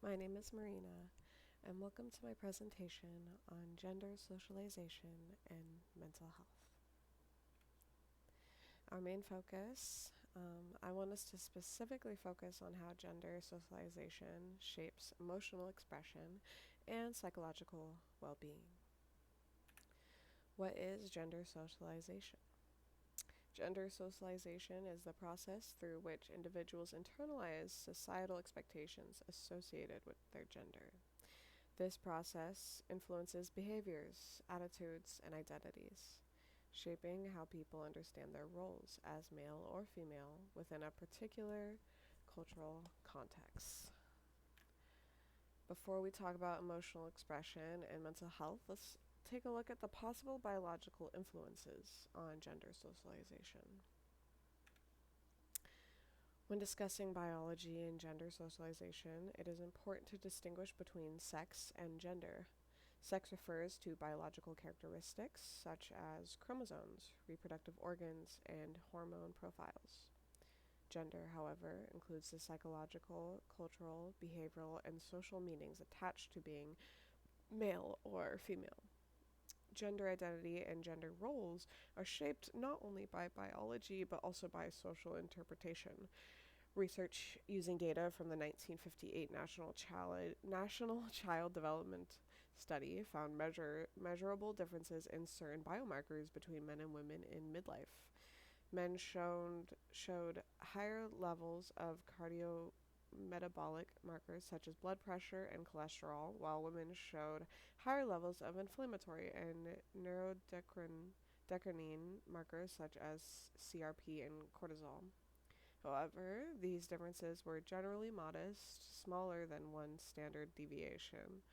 My name is Marina, and welcome to my presentation on gender socialization and mental health. Our main focus, I want us to specifically focus on how gender socialization shapes emotional expression and psychological well being. What is gender socialization? Gender socialization is the process through which individuals internalize societal expectations associated with their gender. This process influences behaviors, attitudes, and identities, shaping how people understand their roles as male or female within a particular cultural context. Before we talk about emotional expression and mental health, let's take a look at the possible biological influences on gender socialization. When discussing biology and gender socialization, it is important to distinguish between sex and gender. Sex refers to biological characteristics such as chromosomes, reproductive organs, and hormone profiles. Gender, however, includes the psychological, cultural, behavioral, and social meanings attached to being male or female. Gender identity and gender roles are shaped not only by biology but also by social interpretation. Research using data from the 1958 National Child Development Study found measurable differences in certain biomarkers between men and women in midlife. Men showed higher levels of cardiometabolic markers such as blood pressure and cholesterol, while women showed higher levels of inflammatory and neurodecrine markers such as CRP and cortisol. However, these differences were generally modest, smaller than one standard deviation.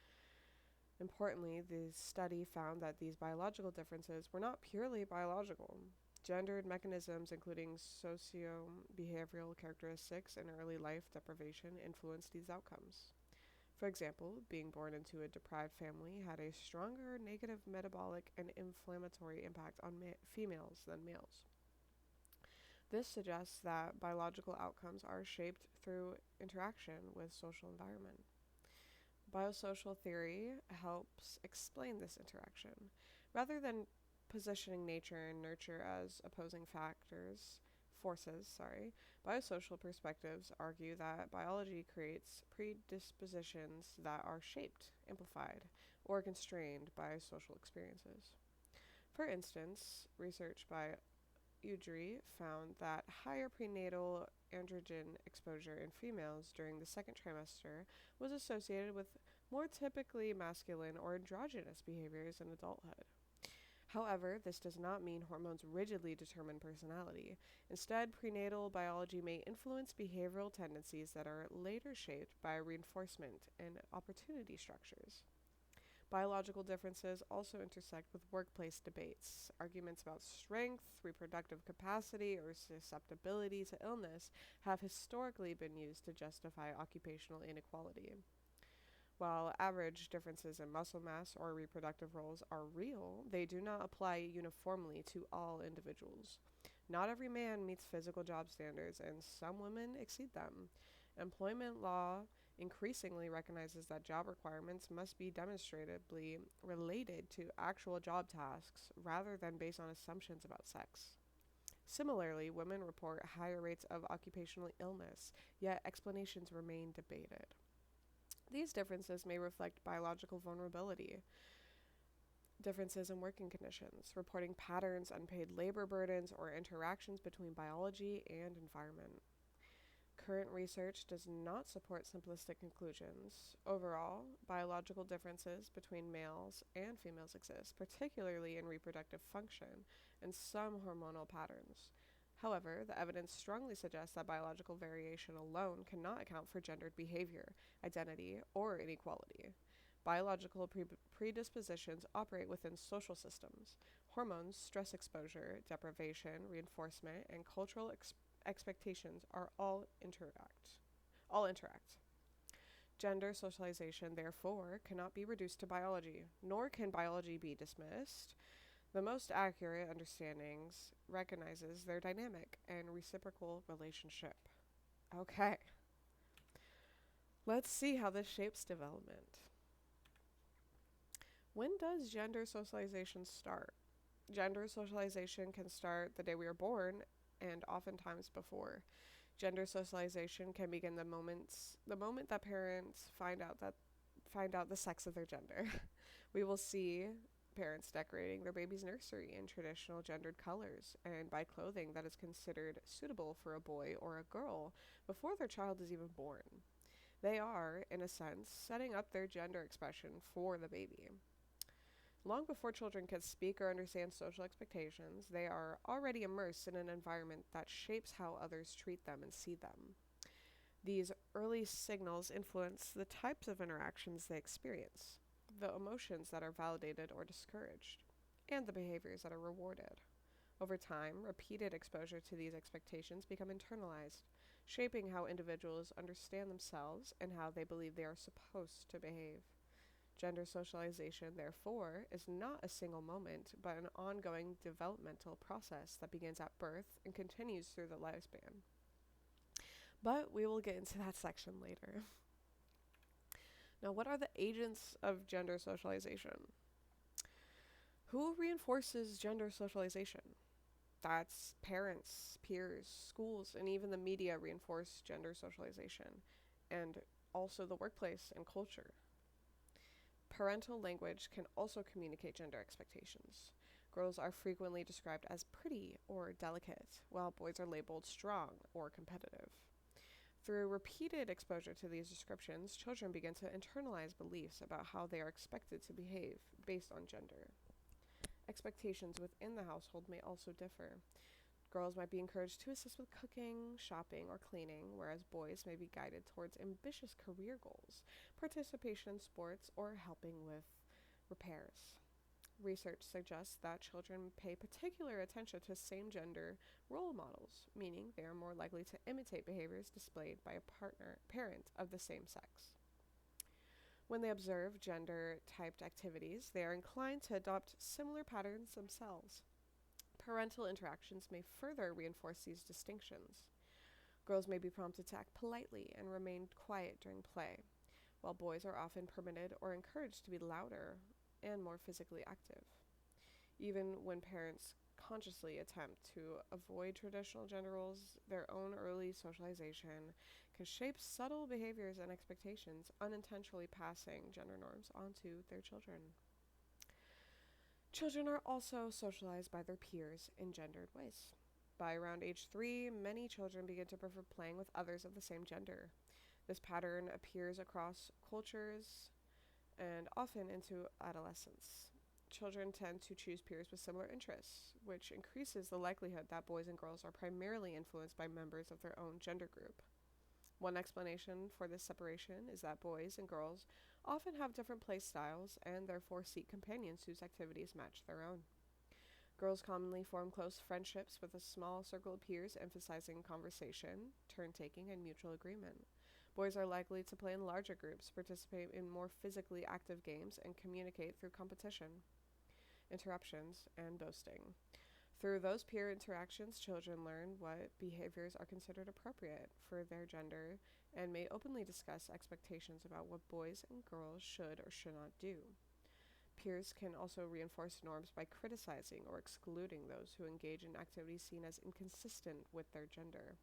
Importantly, the study found that these biological differences were not purely biological. Gendered mechanisms, including socio-behavioral characteristics and early life deprivation, influenced these outcomes. For example, being born into a deprived family had a stronger negative metabolic and inflammatory impact on females than males. This suggests that biological outcomes are shaped through interaction with social environment. Biosocial theory helps explain this interaction. Rather than positioning nature and nurture as opposing forces, biosocial perspectives argue that biology creates predispositions that are shaped, amplified, or constrained by social experiences. For instance, research by Udry found that higher prenatal androgen exposure in females during the second trimester was associated with more typically masculine or androgynous behaviors in adulthood. However, this does not mean hormones rigidly determine personality. Instead, prenatal biology may influence behavioral tendencies that are later shaped by reinforcement and opportunity structures. Biological differences also intersect with workplace debates. Arguments about strength, reproductive capacity, or susceptibility to illness have historically been used to justify occupational inequality. While average differences in muscle mass or reproductive roles are real, they do not apply uniformly to all individuals. Not every man meets physical job standards, and some women exceed them. Employment law increasingly recognizes that job requirements must be demonstrably related to actual job tasks rather than based on assumptions about sex. Similarly, women report higher rates of occupational illness, yet explanations remain debated. These differences may reflect biological vulnerability, differences in working conditions, reporting patterns, unpaid labor burdens, or interactions between biology and environment. Current research does not support simplistic conclusions. Overall, biological differences between males and females exist, particularly in reproductive function and some hormonal patterns. However, the evidence strongly suggests that biological variation alone cannot account for gendered behavior, identity, or inequality. Biological predispositions operate within social systems. Hormones, stress exposure, deprivation, reinforcement, and cultural expectations are all interact. Gender socialization, therefore, cannot be reduced to biology, nor can biology be dismissed. The most accurate understandings recognizes their dynamic and reciprocal relationship. Okay, Let's see how this shapes development. When does gender socialization start? Gender socialization can start the day we are born and oftentimes before. Gender socialization can begin the moment that parents find out the sex of their gender. We will see parents decorating their baby's nursery in traditional gendered colors and by clothing that is considered suitable for a boy or a girl before their child is even born. They are, in a sense, setting up their gender expression for the baby. Long before children can speak or understand social expectations, they are already immersed in an environment that shapes how others treat them and see them. These early signals influence the types of interactions they experience, the emotions that are validated or discouraged, and the behaviors that are rewarded. Over time, repeated exposure to these expectations become internalized, shaping how individuals understand themselves and how they believe they are supposed to behave. Gender socialization, therefore, is not a single moment, but an ongoing developmental process that begins at birth and continues through the lifespan. But we will get into that section later. Now, what are the agents of gender socialization? Who reinforces gender socialization? That's parents, peers, schools, and even the media reinforce gender socialization, and also the workplace and culture. Parental language can also communicate gender expectations. Girls are frequently described as pretty or delicate, while boys are labeled strong or competitive. Through repeated exposure to these descriptions, children begin to internalize beliefs about how they are expected to behave based on gender. Expectations within the household may also differ. Girls might be encouraged to assist with cooking, shopping, or cleaning, whereas boys may be guided towards ambitious career goals, participation in sports, or helping with repairs. Research suggests that children pay particular attention to same gender role models, meaning they are more likely to imitate behaviors displayed by a parent of the same sex. When they observe gender typed activities, they are inclined to adopt similar patterns themselves. Parental interactions may further reinforce these distinctions. Girls may be prompted to act politely and remain quiet during play, while boys are often permitted or encouraged to be louder and more physically active. Even when parents consciously attempt to avoid traditional gender roles, their own early socialization can shape subtle behaviors and expectations, unintentionally passing gender norms onto their children. Children are also socialized by their peers in gendered ways. By around age 3, many children begin to prefer playing with others of the same gender. This pattern appears across cultures and often into adolescence. Children tend to choose peers with similar interests, which increases the likelihood that boys and girls are primarily influenced by members of their own gender group. One explanation for this separation is that boys and girls often have different play styles and therefore seek companions whose activities match their own. Girls commonly form close friendships with a small circle of peers, emphasizing conversation, turn taking, and mutual agreement. Boys are likely to play in larger groups, participate in more physically active games, and communicate through competition, interruptions, and boasting. Through those peer interactions, children learn what behaviors are considered appropriate for their gender and may openly discuss expectations about what boys and girls should or should not do. Peers can also reinforce norms by criticizing or excluding those who engage in activities seen as inconsistent with their gender.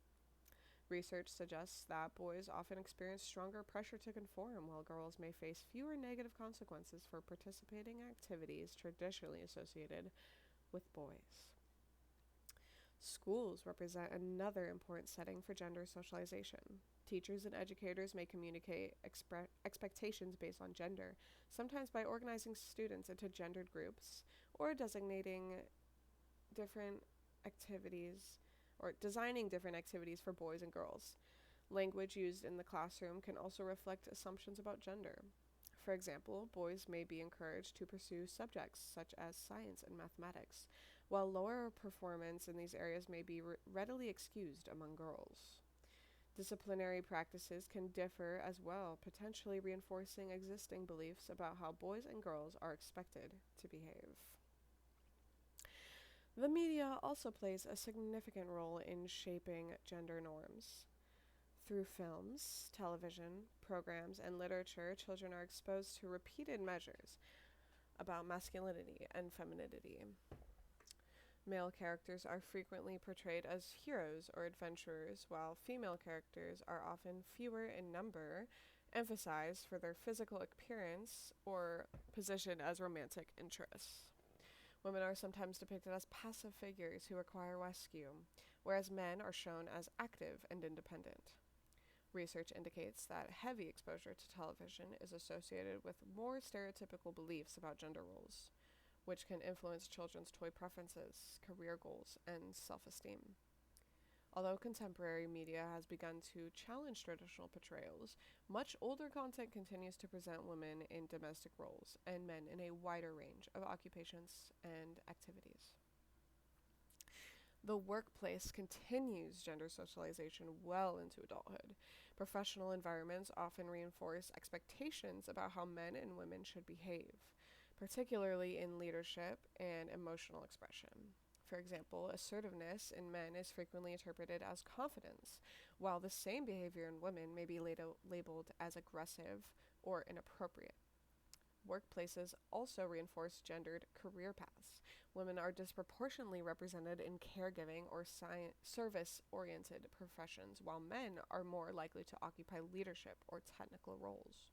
Research suggests that boys often experience stronger pressure to conform, while girls may face fewer negative consequences for participating in activities traditionally associated with boys. Schools represent another important setting for gender socialization. Teachers and educators may communicate expectations based on gender, sometimes by organizing students into gendered groups or designating different activities or designing different activities for boys and girls. Language used in the classroom can also reflect assumptions about gender. For example, boys may be encouraged to pursue subjects such as science and mathematics, while lower performance in these areas may be readily excused among girls. Disciplinary practices can differ as well, potentially reinforcing existing beliefs about how boys and girls are expected to behave. The media also plays a significant role in shaping gender norms. Through films, television, programs, and literature, children are exposed to repeated measures about masculinity and femininity. Male characters are frequently portrayed as heroes or adventurers, while female characters are often fewer in number, emphasized for their physical appearance or position as romantic interests. Women are sometimes depicted as passive figures who require rescue, whereas men are shown as active and independent. Research indicates that heavy exposure to television is associated with more stereotypical beliefs about gender roles, which can influence children's toy preferences, career goals, and self esteem. Although contemporary media has begun to challenge traditional portrayals, much older content continues to present women in domestic roles and men in a wider range of occupations and activities. The workplace continues gender socialization well into adulthood. Professional environments often reinforce expectations about how men and women should behave, particularly in leadership and emotional expression. For example, assertiveness in men is frequently interpreted as confidence, while the same behavior in women may be labeled as aggressive or inappropriate. Workplaces also reinforce gendered career paths. Women are disproportionately represented in caregiving or service oriented professions, while men are more likely to occupy leadership or technical roles.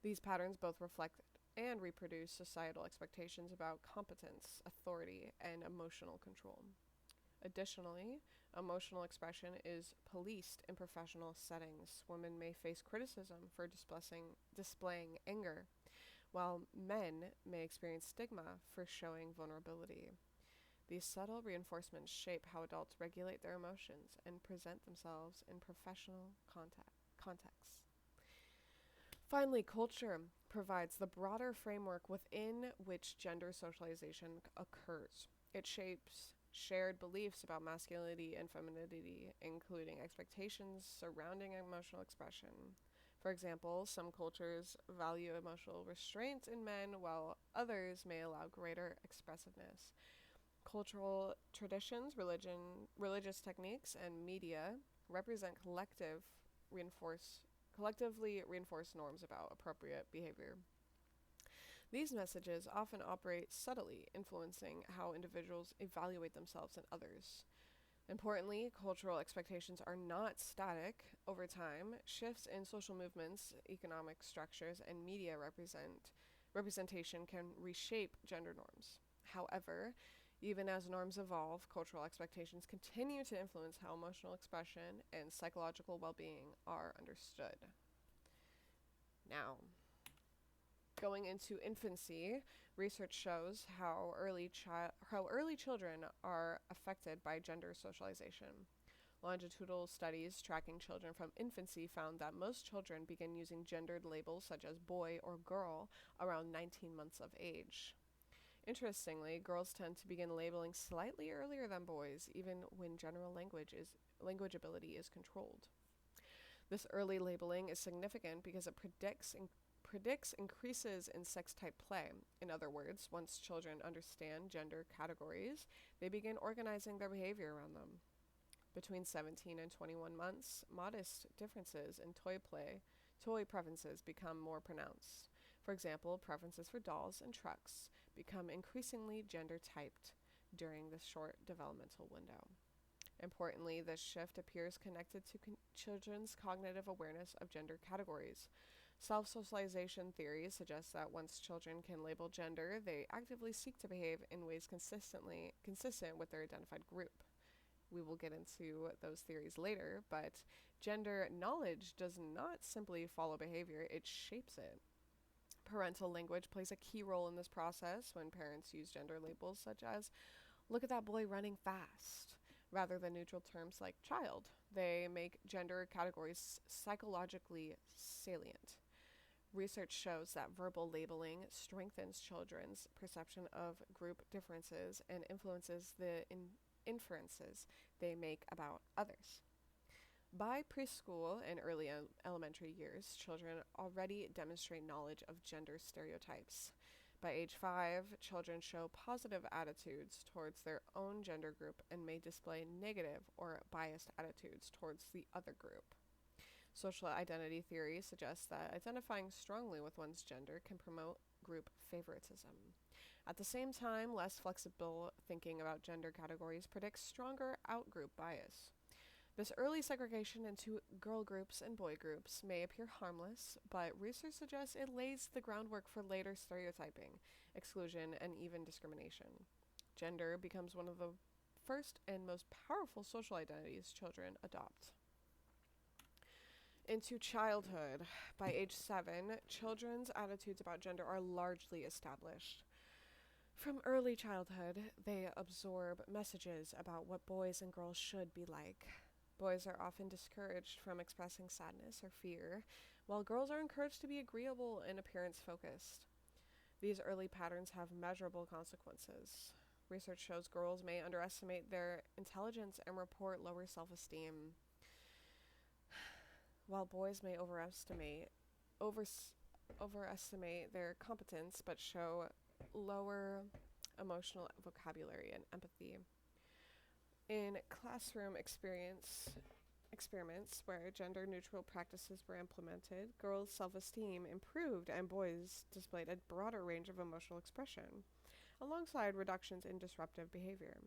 These patterns both reflect and reproduce societal expectations about competence, authority, and emotional control. Additionally, emotional expression is policed in professional settings. Women may face criticism for displaying anger, while men may experience stigma for showing vulnerability. These subtle reinforcements shape how adults regulate their emotions and present themselves in professional contexts. Finally, culture provides the broader framework within which gender socialization occurs. It shapes shared beliefs about masculinity and femininity, including expectations surrounding emotional expression. For example, some cultures value emotional restraint in men, while others may allow greater expressiveness. Cultural traditions, religious techniques, and media represent collectively reinforce norms about appropriate behavior. These messages often operate subtly, influencing how individuals evaluate themselves and others. Importantly, cultural expectations are not static. Over time, shifts in social movements, economic structures, and media representation can reshape gender norms. However, even as norms evolve, cultural expectations continue to influence how emotional expression and psychological well-being are understood. Now, going into infancy, research shows how early children are affected by gender socialization. Longitudinal studies tracking children from infancy found that most children begin using gendered labels such as boy or girl around 19 months of age. Interestingly, girls tend to begin labeling slightly earlier than boys, even when general language ability is controlled. This early labeling is significant because it predicts increases in sex type play. In other words, once children understand gender categories, they begin organizing their behavior around them. Between 17 and 21 months, modest differences in toy preferences become more pronounced. For example, preferences for dolls and trucks become increasingly gender typed during this short developmental window. Importantly, this shift appears connected to children's cognitive awareness of gender categories. Self-socialization theories suggest that once children can label gender, they actively seek to behave in ways consistent with their identified group. We will get into those theories later, but gender knowledge does not simply follow behavior, it shapes it. Parental language plays a key role in this process when parents use gender labels such as, look at that boy running fast, rather than neutral terms like child. They make gender categories psychologically salient. Research shows that verbal labeling strengthens children's perception of group differences and influences the inferences they make about others. By preschool and early elementary years, children already demonstrate knowledge of gender stereotypes. By age 5, children show positive attitudes towards their own gender group and may display negative or biased attitudes towards the other group. Social identity theory suggests that identifying strongly with one's gender can promote group favoritism. At the same time, less flexible thinking about gender categories predicts stronger outgroup bias. This early segregation into girl groups and boy groups may appear harmless, but research suggests it lays the groundwork for later stereotyping, exclusion, and even discrimination. Gender becomes one of the first and most powerful social identities children adopt. Into childhood. By age 7, children's attitudes about gender are largely established. From early childhood, they absorb messages about what boys and girls should be like. Boys are often discouraged from expressing sadness or fear, while girls are encouraged to be agreeable and appearance focused. These early patterns have measurable consequences. Research shows girls may underestimate their intelligence and report lower self esteem, while boys may overestimate their competence but show lower emotional vocabulary and empathy. In classroom experiments where gender neutral practices were implemented, girls' self esteem improved and boys displayed a broader range of emotional expression, alongside reductions in disruptive behavior.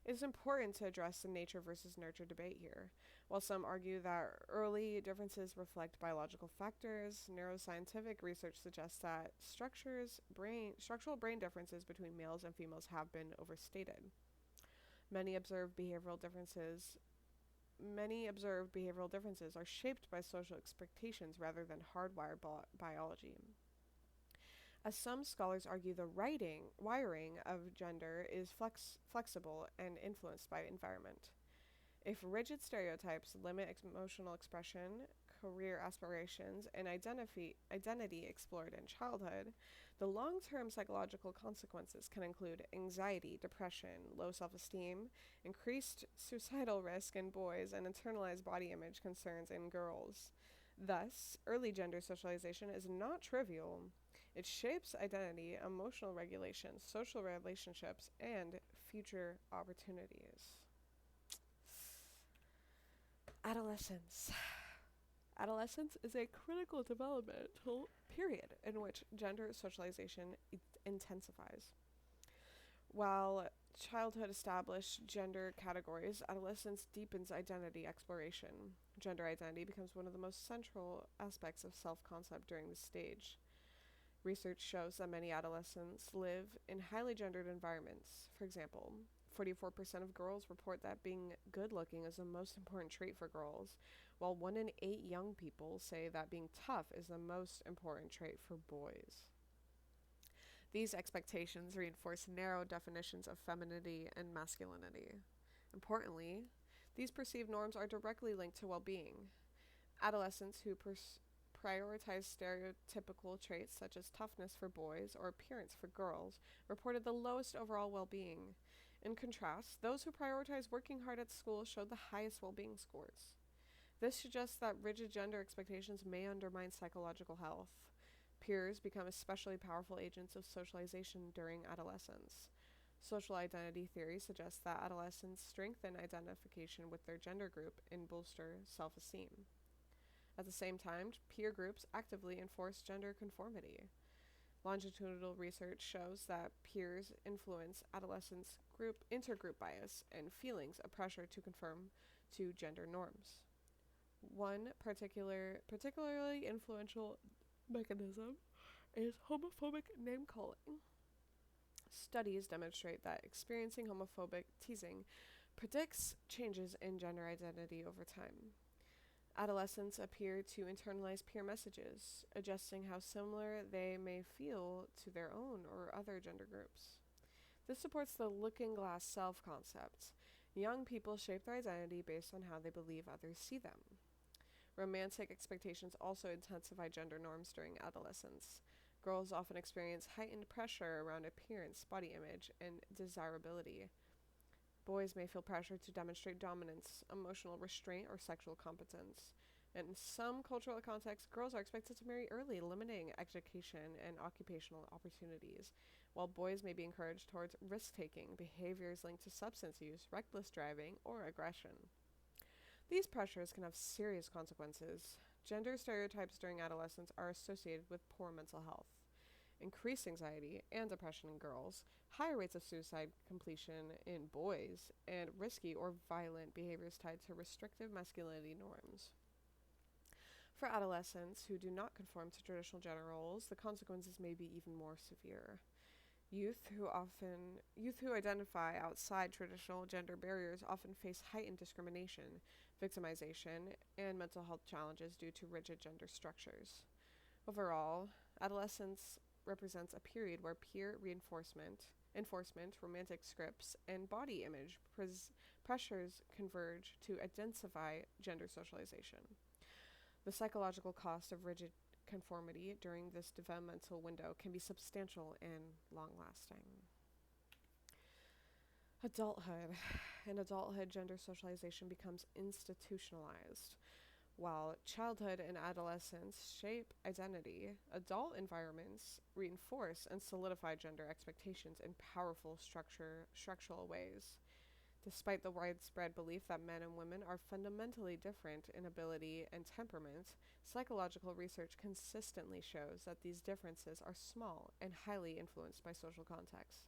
It is important to address the nature versus nurture debate here. While some argue that early differences reflect biological factors, neuroscientific research suggests that structural brain differences between males and females have been overstated. Many observed behavioral differences are shaped by social expectations rather than hardwired biology. As some scholars argue, the wiring of gender is flexible and influenced by environment. If rigid stereotypes limit emotional expression, career aspirations, and identity explored in childhood, the long-term psychological consequences can include anxiety, depression, low self-esteem, increased suicidal risk in boys, and internalized body image concerns in girls. Thus, early gender socialization is not trivial. It shapes identity, emotional regulation, social relationships, and future opportunities. Adolescence. Adolescence is a critical developmental period in which gender socialization intensifies. While childhood established gender categories, adolescence deepens identity exploration. Gender identity becomes one of the most central aspects of self-concept during this stage. Research shows that many adolescents live in highly gendered environments. For example, 44% of girls report that being good looking is the most important trait for girls, while 1 in 8 young people say that being tough is the most important trait for boys. These expectations reinforce narrow definitions of femininity and masculinity. Importantly, these perceived norms are directly linked to well being. Adolescents who prioritize stereotypical traits such as toughness for boys or appearance for girls reported the lowest overall well being. In contrast, those who prioritize working hard at school showed the highest well being scores. This suggests that rigid gender expectations may undermine psychological health. Peers become especially powerful agents of socialization during adolescence. Social identity theory suggests that adolescents strengthen identification with their gender group and bolster self esteem. At the same time, peer groups actively enforce gender conformity. Longitudinal research shows that peers influence adolescents' intergroup bias and feelings of pressure to conform to gender norms. One particularly influential mechanism is homophobic name calling. Studies demonstrate that experiencing homophobic teasing predicts changes in gender identity over time. Adolescents appear to internalize peer messages, adjusting how similar they may feel to their own or other gender groups. This supports the looking glass self-concept. Young people shape their identity based on how they believe others see them. Romantic expectations also intensify gender norms during adolescence. Girls often experience heightened pressure around appearance, body image, and desirability. Boys may feel pressure to demonstrate dominance, emotional restraint, or sexual competence. In some cultural contexts, girls are expected to marry early, limiting education and occupational opportunities, while boys may be encouraged towards risk-taking, behaviors linked to substance use, reckless driving, or aggression. These pressures can have serious consequences. Gender stereotypes during adolescence are associated with poor mental health, increased anxiety and depression in girls, higher rates of suicide completion in boys, and risky or violent behaviors tied to restrictive masculinity norms. For adolescents who do not conform to traditional gender roles, the consequences may be even more severe. Youth who identify outside traditional gender barriers often face heightened discrimination, victimization, and mental health challenges due to rigid gender structures. Overall, adolescence represents a period where peer enforcement, romantic scripts, and body image pressures converge to intensify gender socialization. The psychological cost of rigid conformity during this developmental window can be substantial and long lasting. Adulthood. In adulthood, gender socialization becomes institutionalized. While childhood and adolescence shape identity, adult environments reinforce and solidify gender expectations in powerful structural ways. Despite the widespread belief that men and women are fundamentally different in ability and temperament, psychological research consistently shows that these differences are small and highly influenced by social context.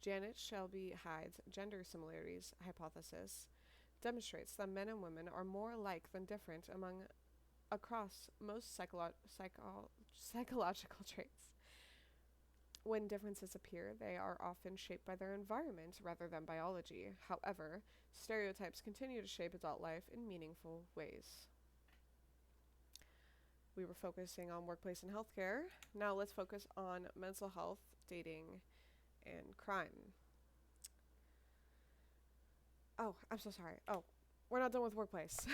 Janet Shelby Hyde's gender similarities hypothesis demonstrates that men and women are more alike than different across most psychological traits. When differences appear, they are often shaped by their environment rather than biology. However, stereotypes continue to shape adult life in meaningful ways. We were focusing on workplace and healthcare. Now let's focus on mental health, dating, and crime. Oh, I'm so sorry. Oh, we're not done with workplace.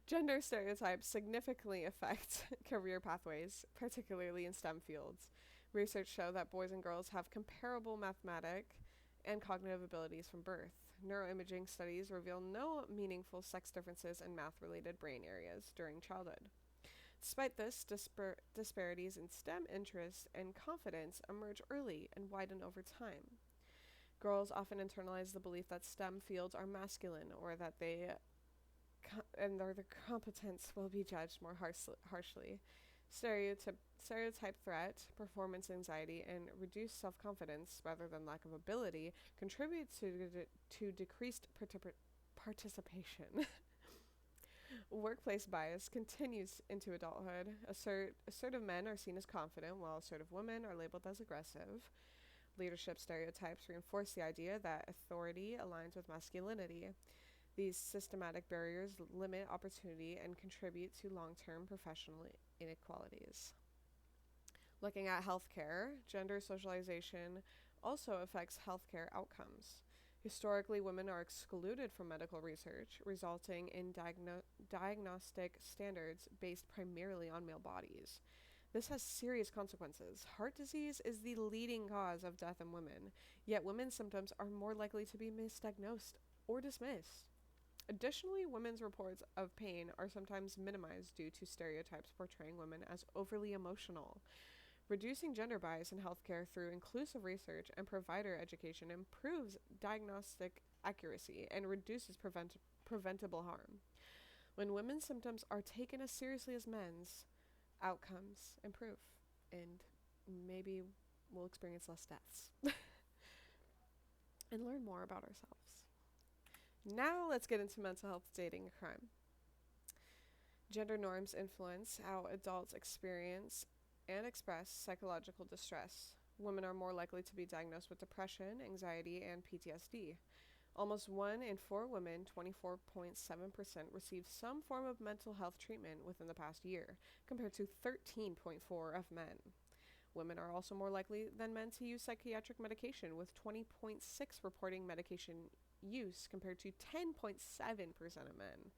Gender stereotypes significantly affect career pathways, particularly in STEM fields. Research show that boys and girls have comparable mathematic and cognitive abilities from birth. Neuroimaging studies reveal no meaningful sex differences in math-related brain areas during childhood. Despite this, disparities in STEM interest and confidence emerge early and widen over time. Girls often internalize the belief that STEM fields are masculine or that their competence will be judged more harshly. Stereotype threat, performance anxiety, and reduced self-confidence rather than lack of ability contribute to decreased participation. Workplace bias continues into adulthood. Assertive men are seen as confident, while assertive women are labeled as aggressive. Leadership stereotypes reinforce the idea that authority aligns with masculinity. These systematic barriers limit opportunity and contribute to long-term professional inequalities. Looking at healthcare, gender socialization also affects healthcare outcomes. Historically, women are excluded from medical research, resulting in diagnostic standards based primarily on male bodies. This has serious consequences. Heart disease is the leading cause of death in women, yet women's symptoms are more likely to be misdiagnosed or dismissed. Additionally, women's reports of pain are sometimes minimized due to stereotypes portraying women as overly emotional. Reducing gender bias in healthcare through inclusive research and provider education improves diagnostic accuracy and reduces preventable harm. When women's symptoms are taken as seriously as men's, outcomes improve, and maybe we'll experience less deaths and learn more about ourselves. Now let's get into mental health, dating, and crime. Gender norms influence how adults experience and express psychological distress. Women are more likely to be diagnosed with depression, anxiety, and PTSD. Almost 1 in 4 women, 24.7%, received some form of mental health treatment within the past year, compared to 13.4% of men. Women are also more likely than men to use psychiatric medication, with 20.6% reporting medication use compared to 10.7% of men.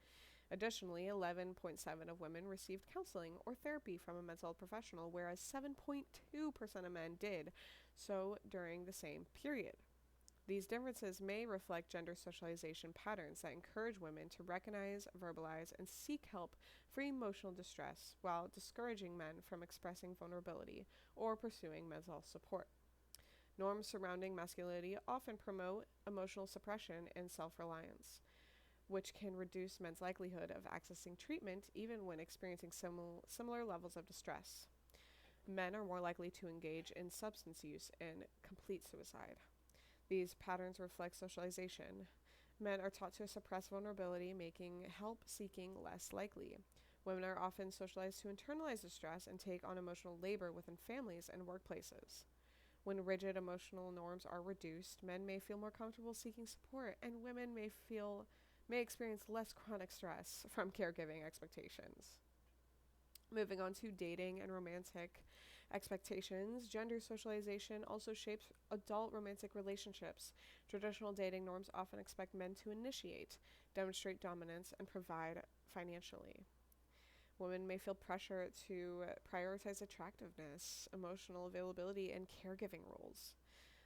Additionally, 11.7% of women received counseling or therapy from a mental health professional, whereas 7.2% of men did so during the same period. These differences may reflect gender socialization patterns that encourage women to recognize, verbalize, and seek help for emotional distress, while discouraging men from expressing vulnerability or pursuing mental health support. Norms surrounding masculinity often promote emotional suppression and self-reliance. which can reduce men's likelihood of accessing treatment even when experiencing similar levels of distress. Men are more likely to engage in substance use and complete suicide. These patterns reflect socialization. Men are taught to suppress vulnerability, making help seeking less likely. Women are often socialized to internalize distress and take on emotional labor within families and workplaces. When rigid emotional norms are reduced, men may feel more comfortable seeking support, and women may experience less chronic stress from caregiving expectations. Moving on to dating and romantic expectations, gender socialization also shapes adult romantic relationships. Traditional dating norms often expect men to initiate, demonstrate dominance, and provide financially. Women may feel pressure to prioritize attractiveness, emotional availability, and caregiving roles.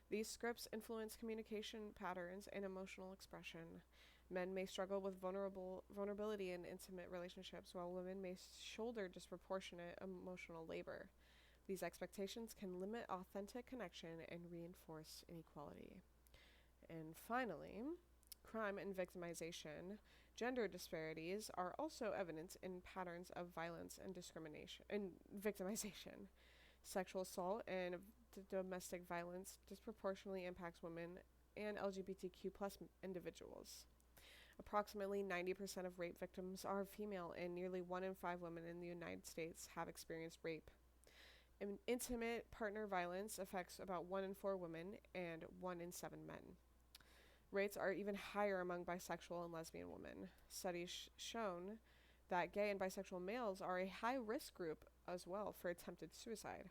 These scripts influence communication patterns and emotional expression. Men may struggle with vulnerability in intimate relationships, while women may shoulder disproportionate emotional labor. These expectations can limit authentic connection and reinforce inequality. And finally, crime and victimization. Gender disparities are also evident in patterns of violence and discrimination and victimization. Sexual assault and domestic violence disproportionately impacts women and LGBTQ plus individuals. Approximately 90% of rape victims are female, and nearly 1 in 5 women in the United States have experienced rape. Intimate partner violence affects about 1 in 4 women and 1 in 7 men. Rates are even higher among bisexual and lesbian women. Studies shown that gay and bisexual males are a high-risk group as well for attempted suicide.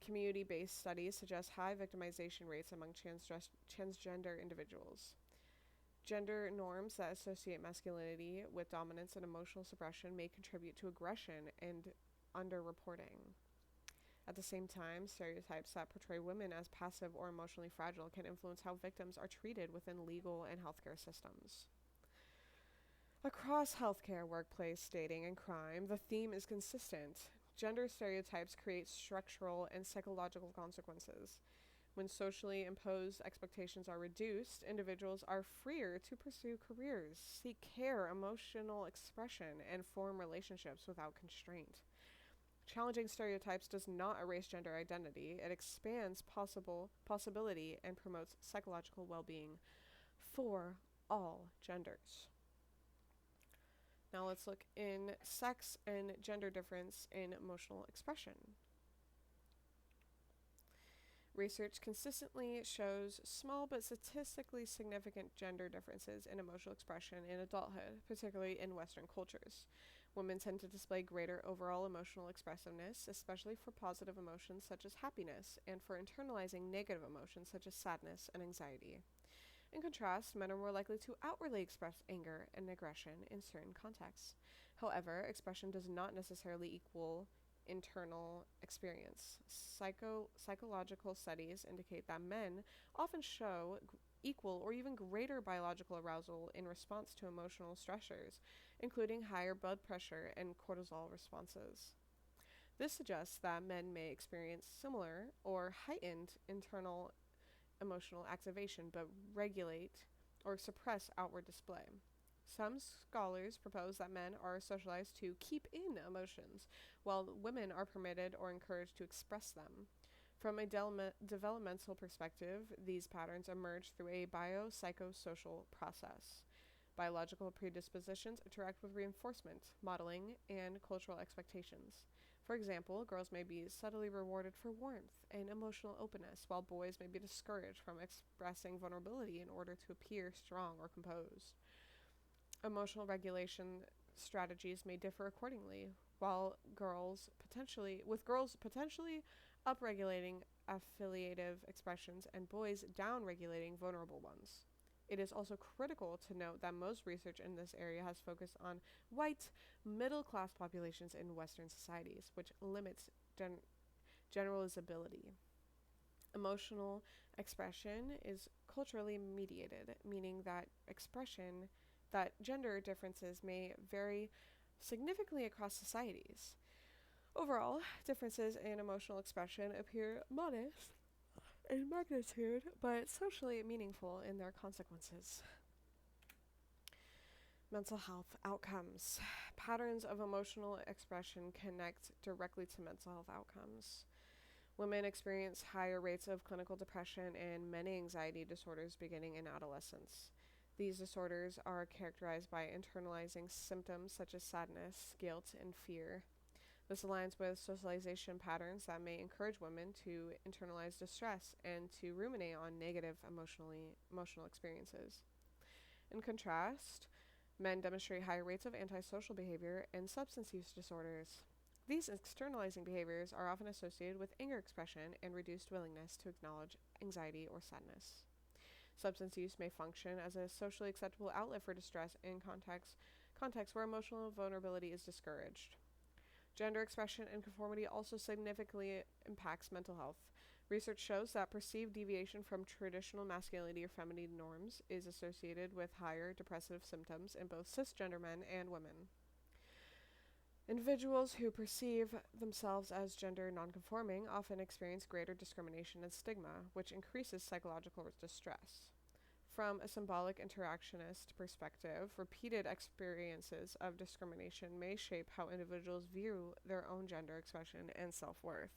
Community-based studies suggest high victimization rates among transgender individuals. Gender norms that associate masculinity with dominance and emotional suppression may contribute to aggression and underreporting. At the same time, stereotypes that portray women as passive or emotionally fragile can influence how victims are treated within legal and healthcare systems. Across healthcare, workplace, dating, and crime, the theme is consistent. Gender stereotypes create structural and psychological consequences. When socially imposed expectations are reduced, individuals are freer to pursue careers, seek care, emotional expression, and form relationships without constraint. Challenging stereotypes does not erase gender identity. It expands possibility and promotes psychological well-being for all genders. Now let's look in sex and gender difference in emotional expression. Research consistently shows small but statistically significant gender differences in emotional expression in adulthood, particularly in Western cultures. Women tend to display greater overall emotional expressiveness, especially for positive emotions such as happiness, and for internalizing negative emotions such as sadness and anxiety. In contrast, men are more likely to outwardly express anger and aggression in certain contexts. However, expression does not necessarily equal internal experience. Psychological studies indicate that men often show equal or even greater biological arousal in response to emotional stressors, including higher blood pressure and cortisol responses. This suggests that men may experience similar or heightened internal emotional activation but regulate or suppress outward display. Some scholars propose that men are socialized to keep in emotions, while women are permitted or encouraged to express them. From a developmental perspective, these patterns emerge through a biopsychosocial process. Biological predispositions interact with reinforcement, modeling, and cultural expectations. For example, girls may be subtly rewarded for warmth and emotional openness, while boys may be discouraged from expressing vulnerability in order to appear strong or composed. Emotional regulation strategies may differ accordingly, with girls potentially upregulating affiliative expressions and boys downregulating vulnerable ones. It is also critical to note that most research in this area has focused on white, middle-class populations in Western societies, which limits generalizability. Emotional expression is culturally mediated, meaning that gender differences may vary significantly across societies. Overall, differences in emotional expression appear modest in magnitude, but socially meaningful in their consequences. Mental health outcomes. Patterns of emotional expression connect directly to mental health outcomes. Women experience higher rates of clinical depression and many anxiety disorders beginning in adolescence. These disorders are characterized by internalizing symptoms such as sadness, guilt, and fear. This aligns with socialization patterns that may encourage women to internalize distress and to ruminate on negative emotional experiences. In contrast, men demonstrate higher rates of antisocial behavior and substance use disorders. These externalizing behaviors are often associated with anger expression and reduced willingness to acknowledge anxiety or sadness. Substance use may function as a socially acceptable outlet for distress in contexts where emotional vulnerability is discouraged. Gender expression and conformity also significantly impacts mental health. Research shows that perceived deviation from traditional masculinity or feminine norms is associated with higher depressive symptoms in both cisgender men and women. Individuals who perceive themselves as gender nonconforming often experience greater discrimination and stigma, which increases psychological distress. From a symbolic interactionist perspective, repeated experiences of discrimination may shape how individuals view their own gender expression and self worth.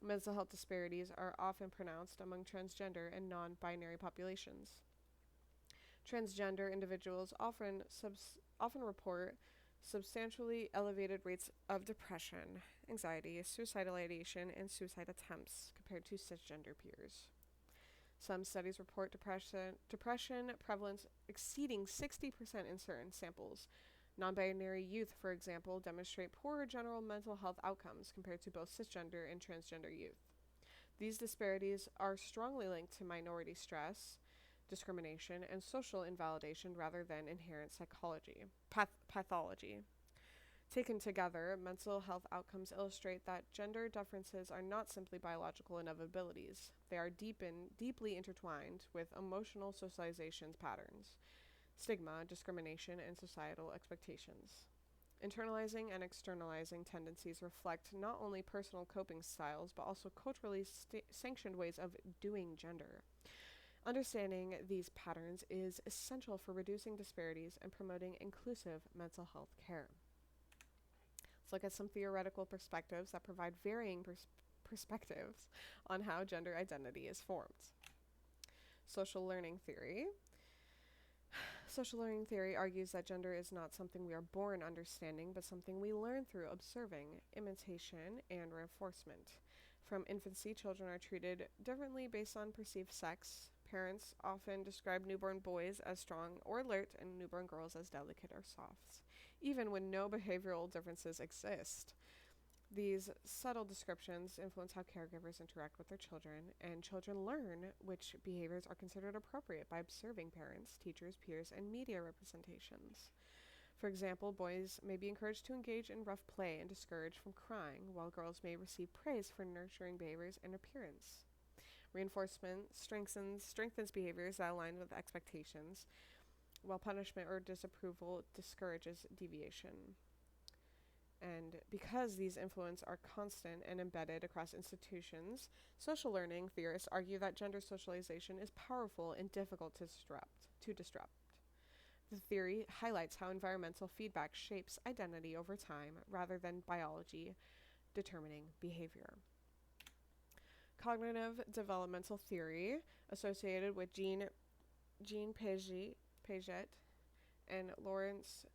Mental health disparities are often pronounced among transgender and non binary populations. Transgender individuals often report substantially elevated rates of depression, anxiety, suicidal ideation, and suicide attempts compared to cisgender peers. Some studies report depression prevalence exceeding 60% in certain samples. Non-binary youth, for example, demonstrate poorer general mental health outcomes compared to both cisgender and transgender youth. These disparities are strongly linked to minority stress, discrimination, and social invalidation rather than inherent pathology. Taken together, mental health outcomes illustrate that gender differences are not simply biological inevitabilities. They are deeply intertwined with emotional socialization patterns, stigma, discrimination, and societal expectations. Internalizing and externalizing tendencies reflect not only personal coping styles, but also culturally sanctioned ways of doing gender. Understanding these patterns is essential for reducing disparities and promoting inclusive mental health care. Let's look at some theoretical perspectives that provide varying perspectives on how gender identity is formed. Social learning theory. Social learning theory argues that gender is not something we are born understanding, but something we learn through observing, imitation, and reinforcement. From infancy, children are treated differently based on perceived sex. Parents often describe newborn boys as strong or alert and newborn girls as delicate or soft, even when no behavioral differences exist. These subtle descriptions influence how caregivers interact with their children, and children learn which behaviors are considered appropriate by observing parents, teachers, peers, and media representations. For example, boys may be encouraged to engage in rough play and discouraged from crying, while girls may receive praise for nurturing behaviors and appearance. Reinforcement strengthens behaviors that align with expectations, while punishment or disapproval discourages deviation. And because these influences are constant and embedded across institutions, social learning theorists argue that gender socialization is powerful and difficult to disrupt. The theory highlights how environmental feedback shapes identity over time rather than biology determining behavior. Cognitive developmental theory, associated with Jean Piaget and Lawrence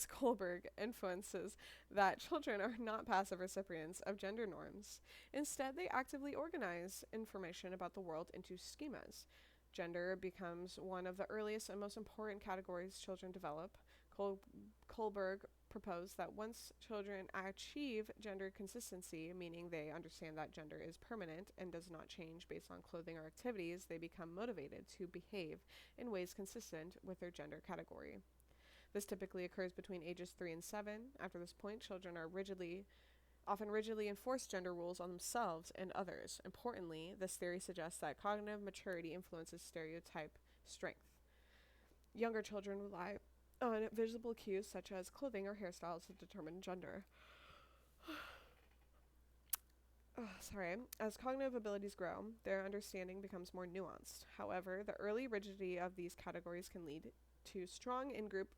Kohlberg, influences that children are not passive recipients of gender norms. Instead, they actively organize information about the world into schemas. Gender becomes one of the earliest and most important categories children develop. Kohlberg proposed that once children achieve gender consistency, meaning they understand that gender is permanent and does not change based on clothing or activities, they become motivated to behave in ways consistent with their gender category. This typically occurs between ages 3 and 7. After this point, children are often rigidly enforce gender rules on themselves and others. Importantly, this theory suggests that cognitive maturity influences stereotype strength. Younger children rely on visible cues such as clothing or hairstyles to determine gender. As cognitive abilities grow, their understanding becomes more nuanced. However, the early rigidity of these categories can lead to strong in group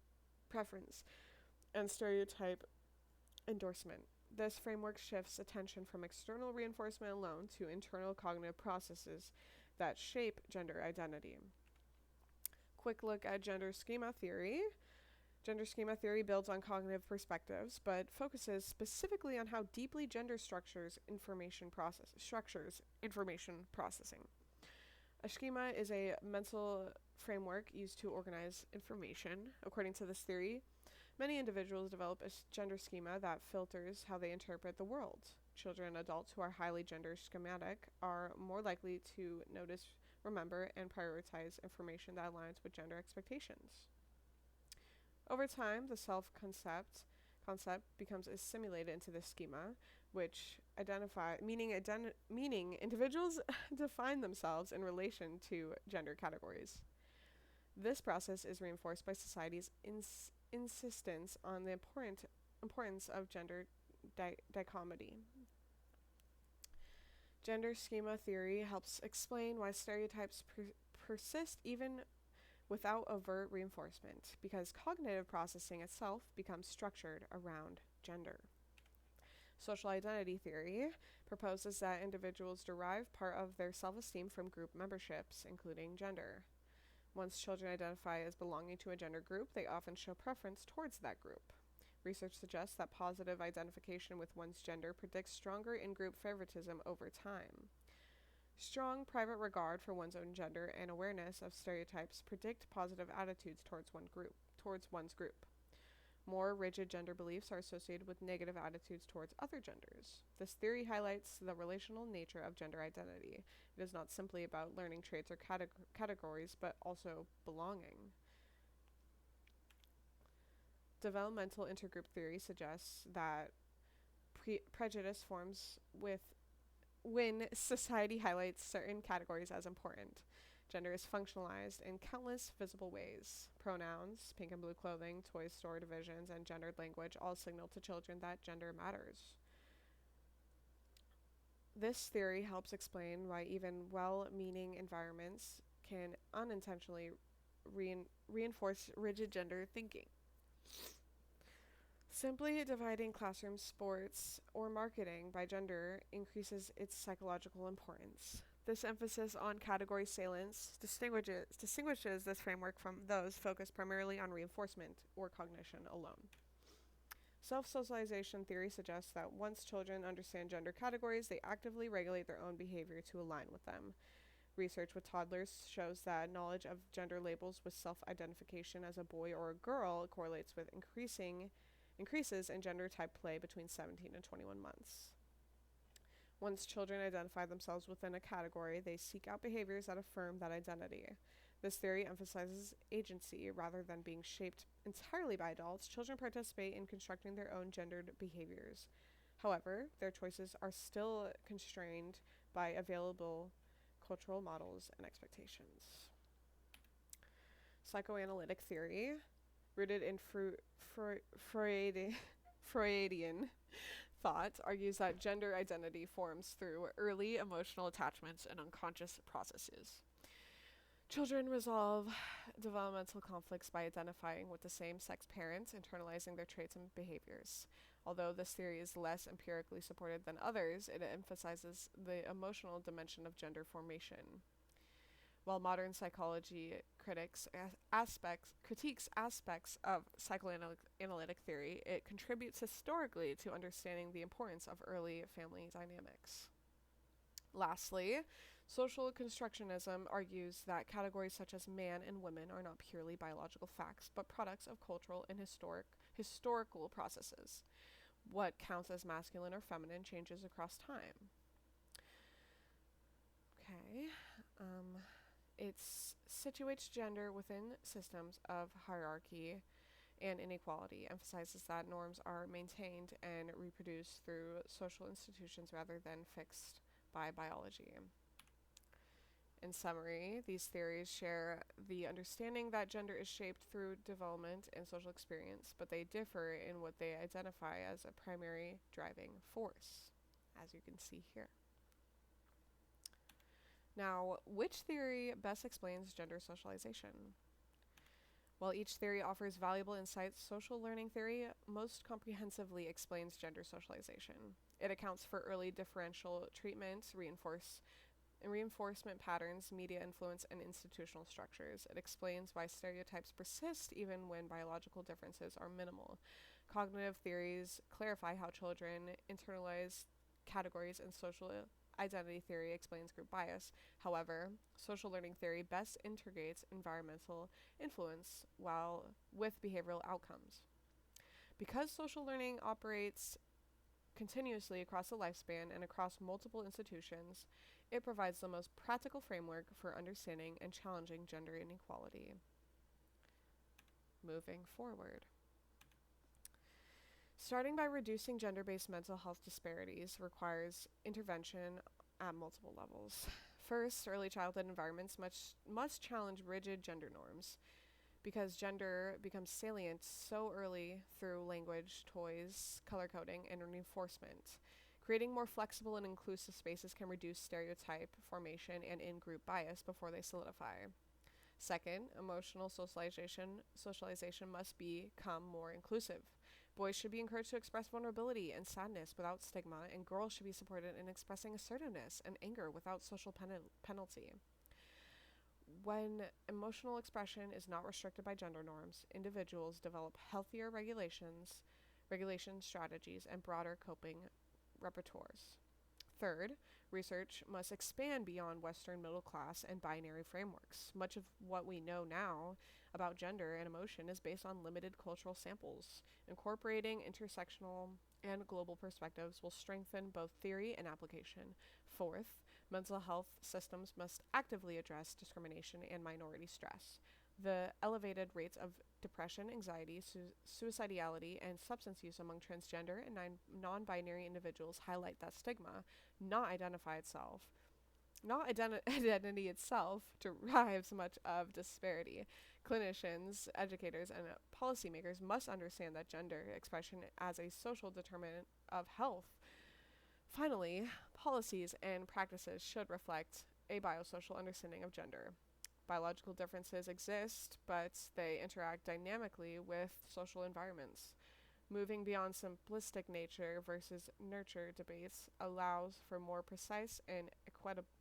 preference and stereotype endorsement. This framework shifts attention from external reinforcement alone to internal cognitive processes that shape gender identity. Quick look at gender schema theory. Gender schema theory builds on cognitive perspectives, but focuses specifically on how deeply gender structures information processing. A schema is a mental framework used to organize information. According to this theory, many individuals develop a gender schema that filters how they interpret the world. Children and adults who are highly gender schematic are more likely to notice, remember, and prioritize information that aligns with gender expectations. Over time, the concept becomes assimilated into the schema, which meaning individuals define themselves in relation to gender categories. This process is reinforced by society's insistence on the importance of gender dichotomy. Gender schema theory helps explain why stereotypes persist even without overt reinforcement, because cognitive processing itself becomes structured around gender. Social identity theory proposes that individuals derive part of their self esteem from group memberships, including gender. Once children identify as belonging to a gender group, they often show preference towards that group. Research suggests that positive identification with one's gender predicts stronger in group favoritism over time. Strong private regard for one's own gender and awareness of stereotypes predict positive attitudes towards one's group. More rigid gender beliefs are associated with negative attitudes towards other genders. This theory highlights the relational nature of gender identity. It is not simply about learning traits or categories, but also belonging. Developmental intergroup theory suggests that prejudice forms when society highlights certain categories as important. Gender is functionalized in countless visible ways. Pronouns, pink and blue clothing, toy store divisions, and gendered language all signal to children that gender matters. This theory helps explain why even well-meaning environments can unintentionally reinforce rigid gender thinking. Simply dividing classroom, sports, or marketing by gender increases its psychological importance. This emphasis on category salience distinguishes this framework from those focused primarily on reinforcement or cognition alone. Self-socialization theory suggests that once children understand gender categories, they actively regulate their own behavior to align with them. Research with toddlers shows that knowledge of gender labels with self-identification as a boy or a girl correlates with increases in gender type play between 17 and 21 months. Once children identify themselves within a category, they seek out behaviors that affirm that identity. This theory emphasizes agency rather than being shaped entirely by adults. Children participate in constructing their own gendered behaviors. However, their choices are still constrained by available cultural models and expectations. Psychoanalytic theory, rooted in Freudian thought, argues that gender identity forms through early emotional attachments and unconscious processes. Children resolve developmental conflicts by identifying with the same-sex parents, internalizing their traits and behaviors. Although this theory is less empirically supported than others, it emphasizes the emotional dimension of gender formation. While modern psychology critiques aspects of psychoanalytic theory, it contributes historically to understanding the importance of early family dynamics. Lastly, social constructionism argues that categories such as man and woman are not purely biological facts, but products of cultural and historical processes. What counts as masculine or feminine changes across time. Okay. It situates gender within systems of hierarchy and inequality, emphasizes that norms are maintained and reproduced through social institutions rather than fixed by biology. In summary, these theories share the understanding that gender is shaped through development and social experience, but they differ in what they identify as a primary driving force. as you can see here. Now, which theory best explains gender socialization? While each theory offers valuable insights, social learning theory most comprehensively explains gender socialization. It accounts for early differential treatment, reinforcement patterns, media influence, and institutional structures. It explains why stereotypes persist even when biological differences are minimal. Cognitive theories clarify how children internalize categories, and social identity theory explains group bias. However, social learning theory best integrates environmental influence with behavioral outcomes. Because social learning operates continuously across the lifespan and across multiple institutions, it provides the most practical framework for understanding and challenging gender inequality. Moving forward. Starting by reducing gender-based mental health disparities requires intervention at multiple levels. First, early childhood environments must challenge rigid gender norms, because gender becomes salient so early through language, toys, color coding, and reinforcement. Creating more flexible and inclusive spaces can reduce stereotype formation and in-group bias before they solidify. Second, emotional socialization must become more inclusive. Boys should be encouraged to express vulnerability and sadness without stigma, and girls should be supported in expressing assertiveness and anger without social penalty. When emotional expression is not restricted by gender norms, individuals develop healthier regulation strategies, and broader coping repertoires. Third, research must expand beyond Western middle class and binary frameworks. Much of what we know now about gender and emotion is based on limited cultural samples. Incorporating intersectional and global perspectives will strengthen both theory and application. Fourth, mental health systems must actively address discrimination and minority stress. The elevated rates of depression, anxiety, suicidality, and substance use among transgender and non-binary individuals highlight that stigma, not identity itself, derives much of disparity. Clinicians, educators, and policymakers must understand that gender expression as a social determinant of health. Finally, policies and practices should reflect a biosocial understanding of gender. Biological differences exist, but they interact dynamically with social environments. Moving beyond simplistic nature versus nurture debates allows for more precise and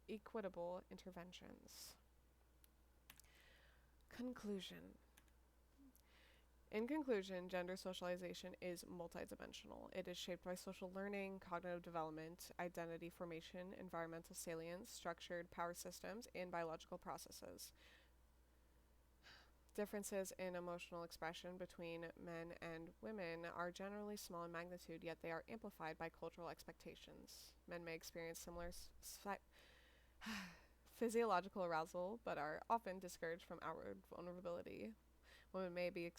equitable interventions. Conclusion. In conclusion, gender socialization is multidimensional. It is shaped by social learning, cognitive development, identity formation, environmental salience, structured power systems, and biological processes. Differences in emotional expression between men and women are generally small in magnitude, yet they are amplified by cultural expectations. Men may experience similar physiological arousal, but are often discouraged from outward vulnerability. Women may be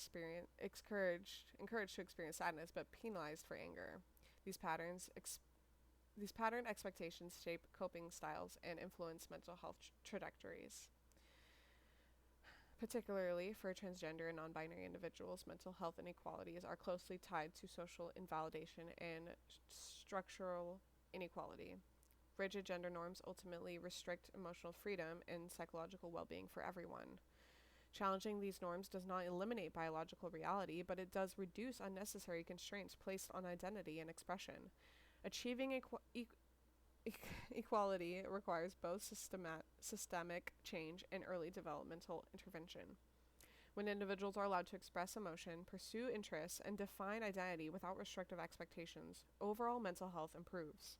encouraged to experience sadness, but penalized for anger. These pattern expectations shape coping styles and influence mental health trajectories. Particularly for transgender and non-binary individuals, mental health inequalities are closely tied to social invalidation and structural inequality. Rigid gender norms ultimately restrict emotional freedom and psychological well-being for everyone. Challenging these norms does not eliminate biological reality, but it does reduce unnecessary constraints placed on identity and expression. Achieving equality requires both systemic change and early developmental intervention. When individuals are allowed to express emotion, pursue interests, and define identity without restrictive expectations, overall mental health improves.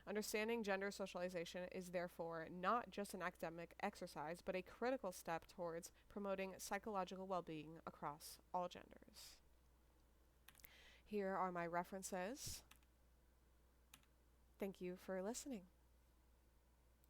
Understanding gender socialization is therefore not just an academic exercise, but a critical step towards promoting psychological well-being across all genders. Here are my references. Thank you for listening.